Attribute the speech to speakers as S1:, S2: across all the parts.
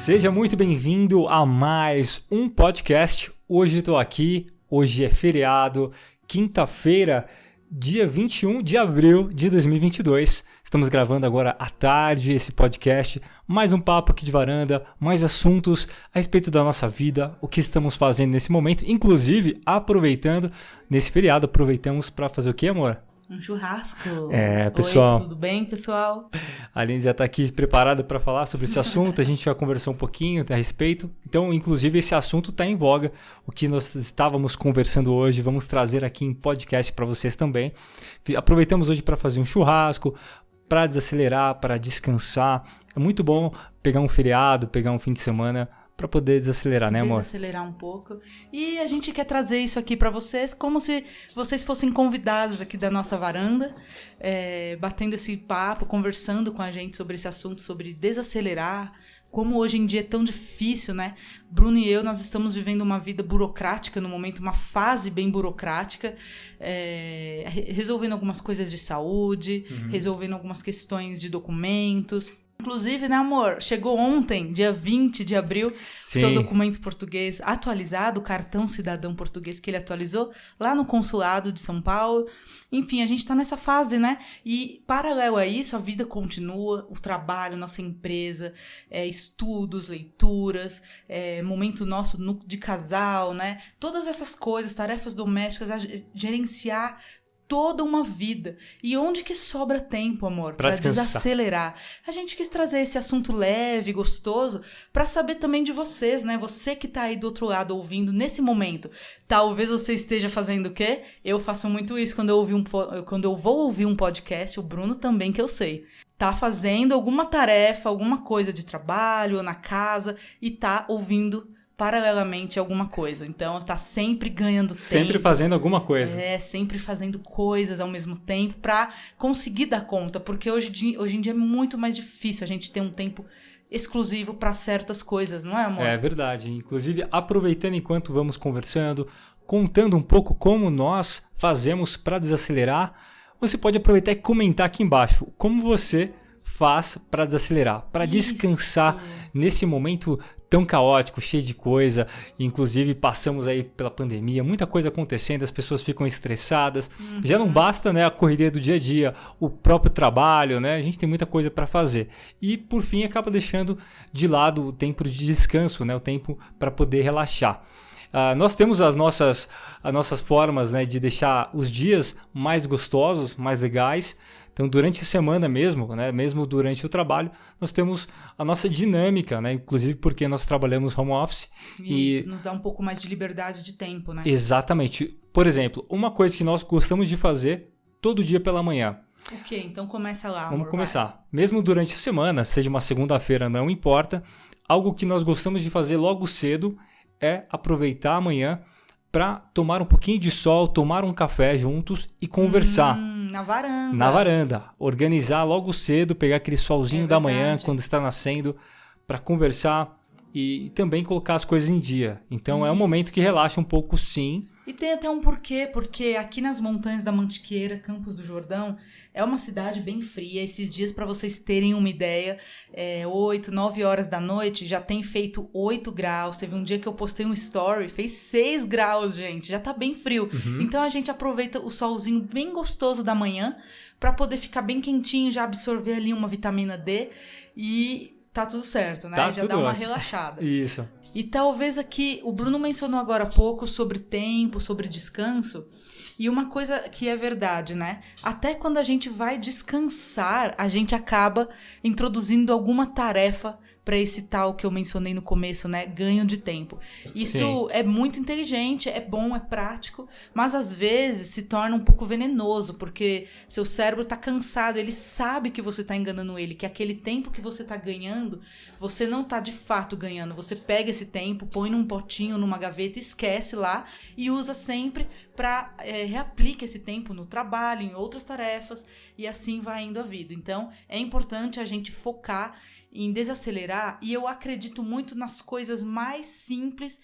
S1: Seja muito bem-vindo a mais um podcast. Hoje estou aqui, hoje é feriado, quinta-feira, dia 21 de abril de 2022. Estamos gravando agora à tarde esse podcast, mais um papo aqui de varanda, mais assuntos a respeito da nossa vida, o que estamos fazendo nesse momento, inclusive aproveitando nesse feriado, aproveitamos para fazer o que, amor?
S2: Um churrasco.
S1: Pessoal.
S2: Oi, tudo bem, pessoal?
S1: A Aline já está aqui preparada para falar sobre esse assunto, a gente já conversou um pouquinho a respeito. Então, inclusive, esse assunto está em voga. O que nós estávamos conversando hoje, vamos trazer aqui em podcast para vocês também. Aproveitamos hoje para fazer um churrasco, para desacelerar, para descansar. É muito bom pegar um feriado, pegar um fim de semana para poder desacelerar, né, amor?
S2: Desacelerar um pouco. E a gente quer trazer isso aqui para vocês como se vocês fossem convidados aqui da nossa varanda, batendo esse papo, conversando com a gente sobre esse assunto, sobre desacelerar, como hoje em dia é tão difícil, né? Bruno e eu, nós estamos vivendo uma vida burocrática no momento, uma fase bem burocrática, resolvendo algumas coisas de saúde, resolvendo algumas questões de documentos. Inclusive, né, amor? Chegou ontem, dia 20 de abril,
S1: Sim.
S2: Seu documento português atualizado, o cartão cidadão português que ele atualizou lá no consulado de São Paulo. Enfim, a gente tá nessa fase, né? E, paralelo a isso, a vida continua, o trabalho, nossa empresa, estudos, leituras, momento nosso de casal, né? Todas essas coisas, tarefas domésticas, gerenciar toda uma vida. E onde que sobra tempo, amor, para desacelerar? A gente quis trazer esse assunto leve, gostoso, para saber também de vocês, né? Você que tá aí do outro lado ouvindo nesse momento. Talvez você esteja fazendo o quê? Eu faço muito isso quando eu vou ouvir um podcast, o Bruno também, que eu sei. Tá fazendo alguma tarefa, alguma coisa de trabalho ou na casa e tá ouvindo paralelamente alguma coisa. Então, tá sempre ganhando tempo.
S1: Sempre fazendo alguma coisa.
S2: Sempre fazendo coisas ao mesmo tempo pra conseguir dar conta. Porque hoje em dia é muito mais difícil a gente ter um tempo exclusivo pra certas coisas, não é, amor?
S1: É verdade. Inclusive, aproveitando enquanto vamos conversando, contando um pouco como nós fazemos para desacelerar, você pode aproveitar e comentar aqui embaixo como você faz para desacelerar, para descansar nesse momento tão caótico, cheio de coisa. Inclusive passamos aí pela pandemia, muita coisa acontecendo, as pessoas ficam estressadas. Já não basta, né, a correria do dia a dia, o próprio trabalho, né? A gente tem muita coisa para fazer. E por fim acaba deixando de lado o tempo de descanso, né? O tempo para poder relaxar. Nós temos as nossas formas, né, de deixar os dias mais gostosos, mais legais. Então, durante a semana mesmo, né, mesmo durante o trabalho, nós temos a nossa dinâmica, né, inclusive porque nós trabalhamos home office.
S2: Isso, nos dá um pouco mais de liberdade de tempo, né?
S1: Exatamente. Por exemplo, uma coisa que nós gostamos de fazer todo dia pela manhã.
S2: Ok, então começa lá, amor.
S1: Vamos começar. Mesmo durante a semana, seja uma segunda-feira, não importa, algo que nós gostamos de fazer logo cedo é aproveitar a manhã para tomar um pouquinho de sol, tomar um café juntos e conversar.
S2: Na varanda.
S1: Na varanda. Organizar logo cedo, pegar aquele solzinho da manhã quando está nascendo para conversar e também colocar as coisas em dia. Então é um momento que relaxa um pouco, sim.
S2: E tem até um porquê, porque aqui nas montanhas da Mantiqueira, Campos do Jordão, é uma cidade bem fria. Esses dias, para vocês terem uma ideia, 8, 9 horas da noite, já tem feito 8 graus. Teve um dia que eu postei um story, fez 6 graus, gente. Já tá bem frio. Então a gente aproveita o solzinho bem gostoso da manhã para poder ficar bem quentinho, já absorver ali uma vitamina D e tá tudo certo, né?
S1: Tá,
S2: já
S1: tudo
S2: dá uma
S1: ótimo.
S2: Relaxada.
S1: Isso.
S2: E talvez aqui, o Bruno mencionou agora há pouco sobre tempo, sobre descanso. E uma coisa que é verdade, né? Até quando a gente vai descansar, a gente acaba introduzindo alguma tarefa para esse tal que eu mencionei no começo, né? Ganho de tempo. Isso
S1: Sim.
S2: é muito inteligente, é bom, é prático, mas às vezes se torna um pouco venenoso, porque seu cérebro tá cansado, ele sabe que você tá enganando ele, que aquele tempo que você tá ganhando, você não tá de fato ganhando. Você pega esse tempo, põe num potinho, numa gaveta, esquece lá e usa sempre para reaplica esse tempo no trabalho, em outras tarefas, e assim vai indo a vida. Então, é importante a gente focar em desacelerar, e eu acredito muito nas coisas mais simples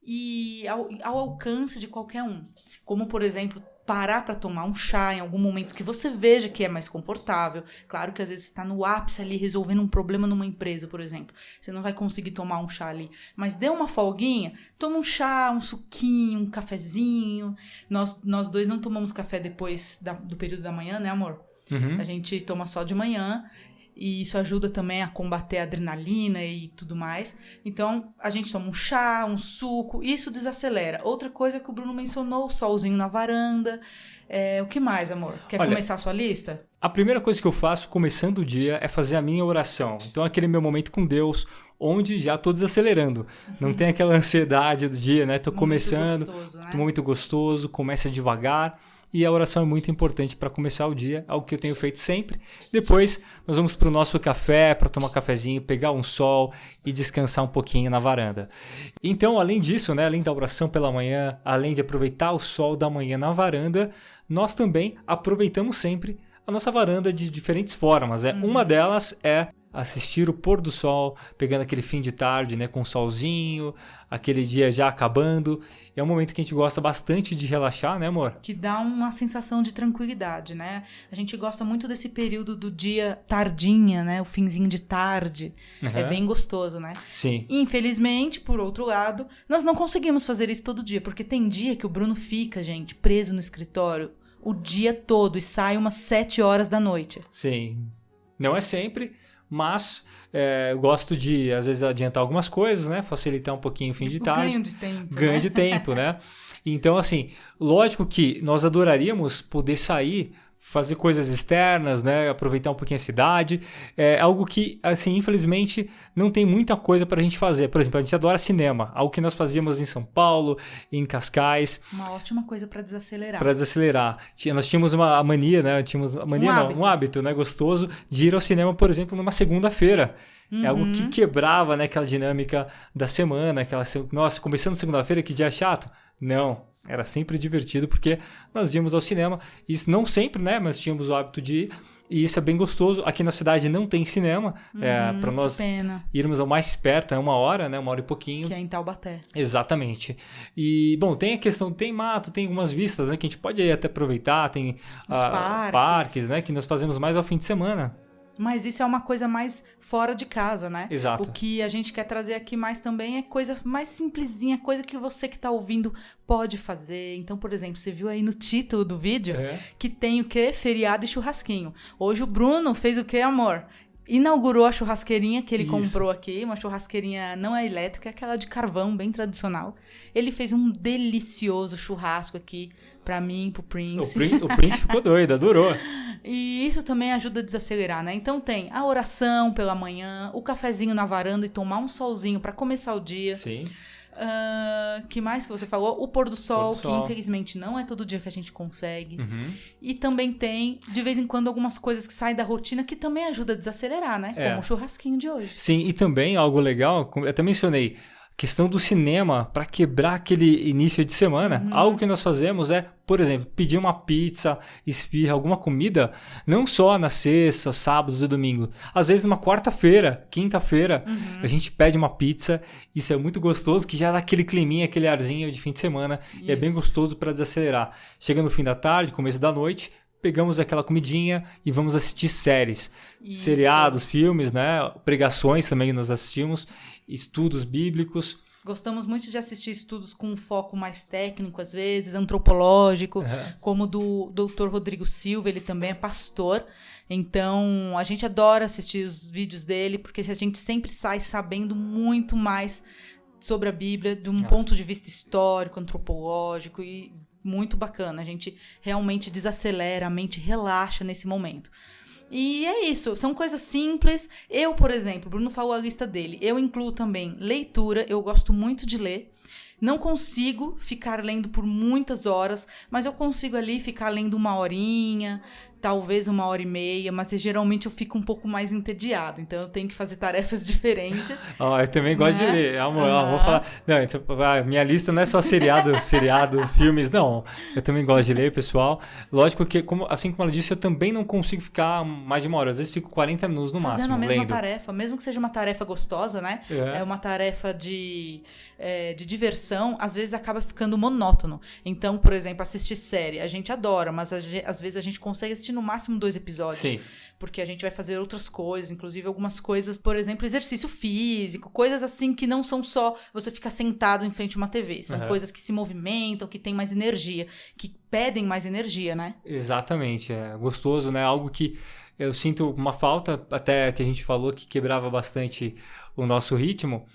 S2: e ao alcance de qualquer um. Como, por exemplo, parar para tomar um chá em algum momento que você veja que é mais confortável. Claro que às vezes você está no ápice ali resolvendo um problema numa empresa, por exemplo. Você não vai conseguir tomar um chá ali. Mas dê uma folguinha, toma um chá, um suquinho, um cafezinho. Nós dois não tomamos café depois do período da manhã, né, amor? A gente toma só de manhã. E isso ajuda também a combater a adrenalina e tudo mais. Então, a gente toma um chá, um suco, isso desacelera. Outra coisa que o Bruno mencionou, o solzinho na varanda. O que mais, amor? Quer começar a sua lista?
S1: A primeira coisa que eu faço começando o dia é fazer a minha oração. Então, aquele meu momento com Deus, onde já estou desacelerando. Não tem aquela ansiedade do dia, né? Estou começando,
S2: gostoso, né?
S1: Momento gostoso, começa devagar. E a oração é muito importante para começar o dia, algo que eu tenho feito sempre. Depois, nós vamos para o nosso café, para tomar um cafezinho, pegar um sol e descansar um pouquinho na varanda. Então, além disso, né, além da oração pela manhã, além de aproveitar o sol da manhã na varanda, nós também aproveitamos sempre a nossa varanda de diferentes formas. Uma delas é assistir o pôr do sol, pegando aquele fim de tarde, né, com o solzinho, aquele dia já acabando. É um momento que a gente gosta bastante de relaxar, né, amor?
S2: Que dá uma sensação de tranquilidade, né? A gente gosta muito desse período do dia tardinha, né? O finzinho de tarde. É bem gostoso, né?
S1: Sim.
S2: Infelizmente, por outro lado, nós não conseguimos fazer isso todo dia, porque tem dia que o Bruno fica, gente, preso no escritório o dia todo e sai umas 7 horas da noite.
S1: Sim. Não é sempre, mas eu gosto de, às vezes, adiantar algumas coisas, né? Facilitar um pouquinho o fim de tarde.
S2: Ganho de tempo.
S1: Ganho de tempo, né? Então, assim, lógico que nós adoraríamos poder sair, fazer coisas externas, né? Aproveitar um pouquinho a cidade. É algo que, assim, infelizmente, não tem muita coisa pra gente fazer. Por exemplo, a gente adora cinema. Algo que nós fazíamos em São Paulo, em Cascais.
S2: Uma ótima coisa pra desacelerar.
S1: Pra desacelerar. Nós tínhamos uma mania, né? Um hábito, né? Gostoso de ir ao cinema, por exemplo, numa segunda-feira. É algo que quebrava, né? Aquela dinâmica da semana. Nossa, começando segunda-feira, que dia chato. Não. Era sempre divertido porque nós íamos ao cinema. Isso não sempre, né? Mas tínhamos o hábito de ir. E isso é bem gostoso. Aqui na cidade não tem cinema. Para nós irmos ao mais perto, é 1 hora, né? 1 hora e pouquinho.
S2: Que é em Taubaté.
S1: Exatamente. E, bom, tem a questão, tem mato, tem algumas vistas, né? Que a gente pode até aproveitar. Tem
S2: os
S1: parques, né? Que nós fazemos mais ao fim de semana.
S2: Mas isso é uma coisa mais fora de casa, né?
S1: Exato.
S2: O que a gente quer trazer aqui mais também é coisa mais simplesinha, coisa que você que tá ouvindo pode fazer. Então, por exemplo, você viu aí no título do vídeo que tem o quê? Feriado e churrasquinho. Hoje o Bruno fez o quê, amor? Inaugurou a churrasqueirinha que ele comprou aqui, uma churrasqueirinha não é elétrica, é aquela de carvão, bem tradicional. Ele fez um delicioso churrasco aqui pra mim, pro Prince.
S1: O Prince ficou doido, adorou.
S2: E isso também ajuda a desacelerar, né? Então tem a oração pela manhã, o cafezinho na varanda e tomar um solzinho pra começar o dia.
S1: Sim.
S2: Que mais que você falou? O pôr do sol, que infelizmente não é todo dia que a gente consegue. E também tem, de vez em quando, algumas coisas que saem da rotina que também ajuda a desacelerar, né? Como o churrasquinho de hoje.
S1: Sim, e também algo legal, eu até mencionei, questão do cinema para quebrar aquele início de semana. Algo que nós fazemos é, por exemplo, pedir uma pizza, esfirra, alguma comida, não só na sexta, sábados e domingo. Às vezes numa quarta-feira, quinta-feira, a gente pede uma pizza. Isso é muito gostoso, que já dá aquele climinha, aquele arzinho de fim de semana. E é bem gostoso para desacelerar. Chega no fim da tarde, começo da noite, pegamos aquela comidinha e vamos assistir séries. Seriados, filmes, né? Pregações também nós assistimos. Estudos bíblicos.
S2: Gostamos muito de assistir estudos com um foco mais técnico, às vezes, antropológico, como do Dr. Rodrigo Silva, ele também é pastor. Então, a gente adora assistir os vídeos dele, porque a gente sempre sai sabendo muito mais sobre a Bíblia, de um ponto de vista histórico, antropológico, e muito bacana. A gente realmente desacelera, a mente relaxa nesse momento. E é isso, são coisas simples. Eu, por exemplo, o Bruno falou a lista dele. Eu incluo também leitura, eu gosto muito de ler. Não consigo ficar lendo por muitas horas, mas eu consigo ali ficar lendo 1 horinha, talvez 1h30, mas geralmente eu fico um pouco mais entediada, então eu tenho que fazer tarefas diferentes.
S1: Eu também gosto de ler, amor, vou falar. Não, então, a minha lista não é só seriados, feriados, filmes, não. Eu também gosto de ler, pessoal. Lógico que, assim como ela disse, eu também não consigo ficar mais de 1 hora. Às vezes fico 40 minutos no máximo,
S2: fazendo a mesma
S1: lendo.
S2: tarefa, mesmo que seja uma tarefa gostosa, né? É uma tarefa de diversão, às vezes acaba ficando monótono. Então, por exemplo, assistir série, a gente adora, mas às vezes a gente consegue assistir no máximo 2 episódios.
S1: Sim.
S2: Porque a gente vai fazer outras coisas, inclusive algumas coisas, por exemplo, exercício físico, coisas assim que não são só você ficar sentado em frente a uma TV. São coisas que se movimentam, que têm mais energia, que pedem mais energia, né?
S1: Exatamente, é gostoso, né? Algo que eu sinto uma falta, até que a gente falou que quebrava bastante o nosso ritmo,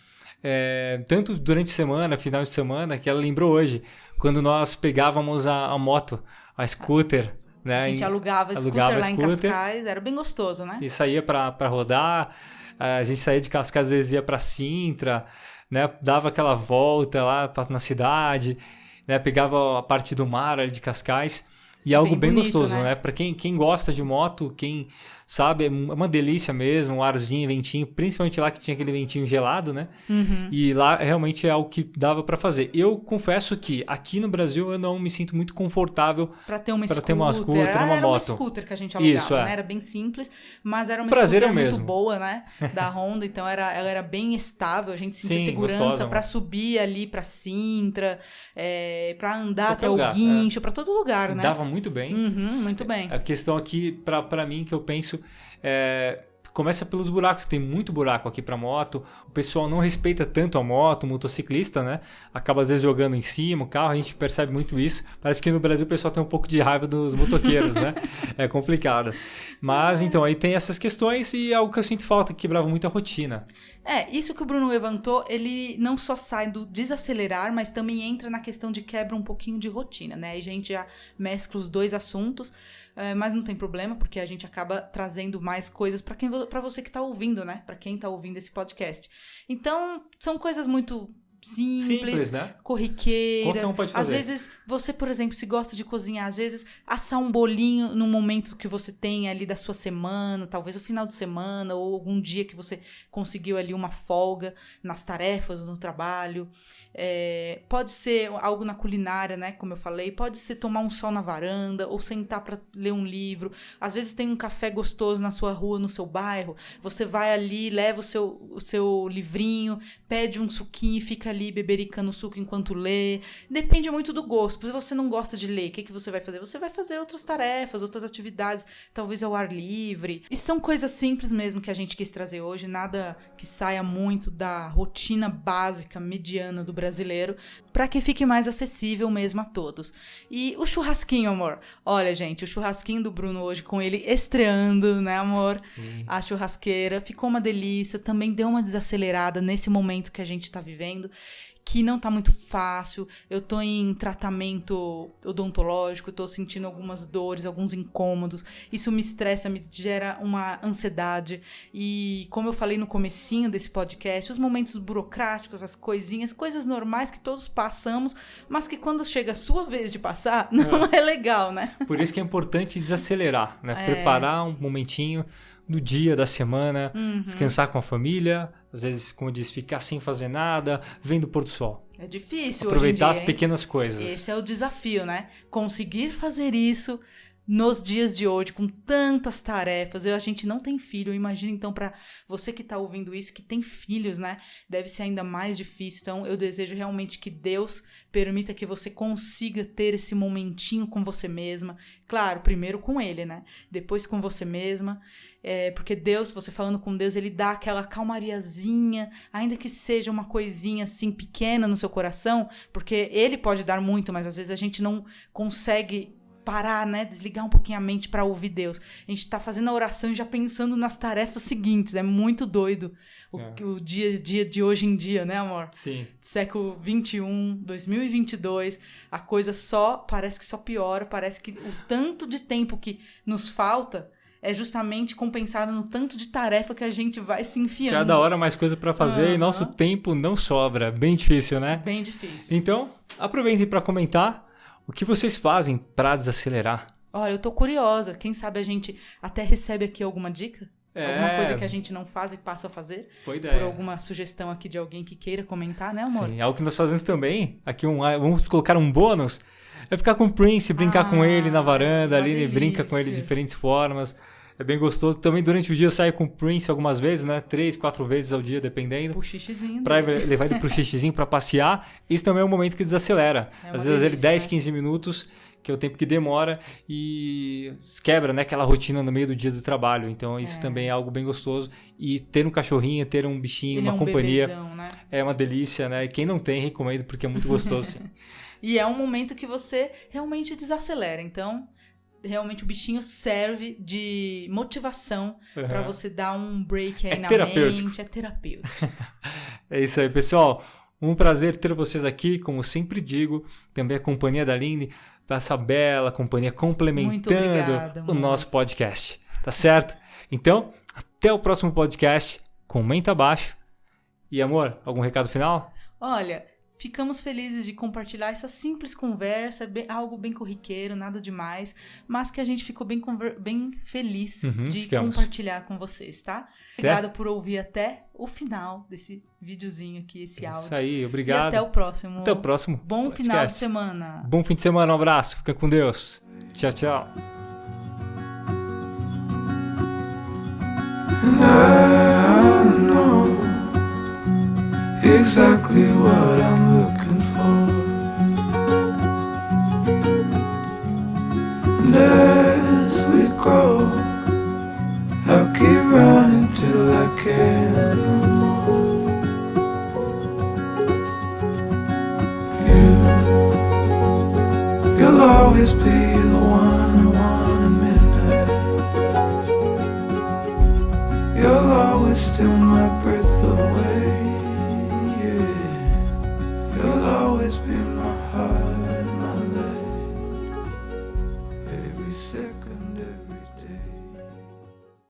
S1: tanto durante a semana, final de semana, que ela lembrou hoje, quando nós pegávamos a moto, a scooter, né?
S2: A gente alugava scooter lá em Cascais, era bem gostoso, né?
S1: E saía para rodar, a gente saía de Cascais, às vezes ia para Sintra, né? Dava aquela volta lá na cidade, né? Pegava a parte do mar ali de Cascais, e é algo bem bonito, gostoso, né? Para quem gosta de moto, quem sabe, é uma delícia mesmo, um arzinho, ventinho, principalmente lá que tinha aquele ventinho gelado, né? E lá realmente é algo que dava para fazer. Eu confesso que aqui no Brasil eu não me sinto muito confortável
S2: para ter uma scooter,
S1: uma moto.
S2: Era uma scooter que a gente alugava,
S1: isso,
S2: né? Era bem simples, mas era uma scooter muito boa, né? Da Honda, então ela era bem estável, a gente sentia segurança para subir ali para Sintra, para andar até o guincho, para todo lugar, né?
S1: Dava muito bem.
S2: Muito bem.
S1: A questão aqui, para mim, que eu penso, começa pelos buracos, tem muito buraco aqui para moto, o pessoal não respeita tanto a moto, o motociclista, né? Acaba às vezes jogando em cima o carro, a gente percebe muito isso. Parece que no Brasil o pessoal tem um pouco de raiva dos motoqueiros, né? É complicado. Mas então, aí tem essas questões e é algo que eu sinto falta, que quebrava muito a rotina.
S2: Isso que o Bruno levantou, ele não só sai do desacelerar, mas também entra na questão de quebra um pouquinho de rotina, né? Aí a gente já mescla os dois assuntos, mas não tem problema, porque a gente acaba trazendo mais coisas para você que está ouvindo, né? Para quem está ouvindo esse podcast. Então, são coisas muito simples, né? Corriqueiras.
S1: Qualquer um pode fazer.
S2: Às vezes, você, por exemplo, se gosta de cozinhar, às vezes assar um bolinho num momento que você tem ali da sua semana, talvez o final de semana, ou algum dia que você conseguiu ali uma folga nas tarefas ou no trabalho. Pode ser algo na culinária, né? Como eu falei, pode ser tomar um sol na varanda ou sentar para ler um livro. Às vezes tem um café gostoso na sua rua, no seu bairro. Você vai ali, leva o seu livrinho, pede um suquinho e fica ali bebericando o suco enquanto lê. Depende muito do gosto. Se você não gosta de ler, o que você vai fazer? Você vai fazer outras tarefas, outras atividades, talvez ao ar livre. E são coisas simples mesmo que a gente quis trazer hoje, nada que saia muito da rotina básica, mediana do brasileiro, para que fique mais acessível mesmo a todos. E o churrasquinho, amor? Olha, gente, o churrasquinho do Bruno hoje, com ele estreando, né, amor?
S1: Sim.
S2: A churrasqueira, ficou uma delícia, também deu uma desacelerada nesse momento que a gente tá vivendo, que não tá muito fácil. Eu tô em tratamento odontológico, tô sentindo algumas dores, alguns incômodos. Isso me estressa, me gera uma ansiedade. E como eu falei no comecinho desse podcast, os momentos burocráticos, as coisinhas, coisas normais que todos passamos, mas que quando chega a sua vez de passar, não é legal, né?
S1: Por isso que é importante desacelerar, né? Preparar um momentinho do dia, da semana, descansar com a família, às vezes, como eu disse, ficar sem fazer nada, vendo o pôr do sol.
S2: É difícil
S1: aproveitar
S2: hoje em dia,
S1: as pequenas coisas.
S2: Esse é o desafio, né? Conseguir fazer isso nos dias de hoje, com tantas tarefas. A gente não tem filho. Imagina, então, para você que está ouvindo isso, que tem filhos, né? Deve ser ainda mais difícil. Então, eu desejo realmente que Deus permita que você consiga ter esse momentinho com você mesma. Claro, primeiro com Ele, né? Depois com você mesma. Porque Deus, você falando com Deus, Ele dá aquela calmariazinha, ainda que seja uma coisinha assim pequena no seu coração, porque Ele pode dar muito, mas às vezes a gente não consegue parar, né? Desligar um pouquinho a mente para ouvir Deus. A gente tá fazendo a oração e já pensando nas tarefas seguintes. É muito doido o dia a dia de hoje em dia, né, amor?
S1: Sim.
S2: Século 21, 2022, a coisa parece que só piora, parece que o tanto de tempo que nos falta é justamente compensado no tanto de tarefa que a gente vai se enfiando.
S1: Cada hora mais coisa para fazer e nosso tempo não sobra. Bem difícil, né?
S2: Bem difícil.
S1: Então, aproveitem para comentar o que vocês fazem para desacelerar.
S2: Olha, eu tô curiosa. Quem sabe a gente até recebe aqui alguma dica? Alguma coisa que a gente não faz e passa a fazer?
S1: Boa ideia.
S2: Por alguma sugestão aqui de alguém que queira comentar, né, amor?
S1: Sim, algo que nós fazemos também. Aqui vamos colocar um bônus. É ficar com o Prince, brincar com ele na varanda, ali,
S2: delícia.
S1: brinca com ele de diferentes formas. É bem gostoso. Também durante o dia eu saio com o Prince algumas vezes, né? 3, 4 vezes ao dia, dependendo.
S2: Pro xixizinho.
S1: Pra levar ele pro xixizinho pra passear. Isso também é um momento que desacelera. Às vezes ele 10, 15 minutos, que é o tempo que demora, e quebra, né, aquela rotina no meio do dia do trabalho. Então isso também é algo bem gostoso. E ter um cachorrinho, ter um bichinho,
S2: ele
S1: uma
S2: é um
S1: companhia,
S2: bebezão, né?
S1: é uma delícia, né? E quem não tem, recomendo, porque é muito gostoso. Sim.
S2: E é um momento que você realmente desacelera. Então, realmente o bichinho serve de motivação pra você dar um break aí na mente. É terapêutico.
S1: É isso aí, pessoal. Um prazer ter vocês aqui, como sempre digo. Também a companhia da Aline, essa bela companhia complementando o nosso podcast. Tá certo? Então, até o próximo podcast. Comenta abaixo. E amor, algum recado final?
S2: Olha, ficamos felizes de compartilhar essa simples conversa, algo bem corriqueiro, nada demais, mas que a gente ficou bem feliz de compartilhar com vocês, tá? Obrigada por ouvir até o final desse videozinho aqui, esse áudio.
S1: Isso aí, obrigado.
S2: E até o próximo.
S1: Até o próximo.
S2: Bom final de semana.
S1: Bom fim de semana, um abraço. Fica com Deus. Tchau, tchau.
S3: Exactly what I'm looking for. And as we grow, I'll keep running till I can't no more. You'll always be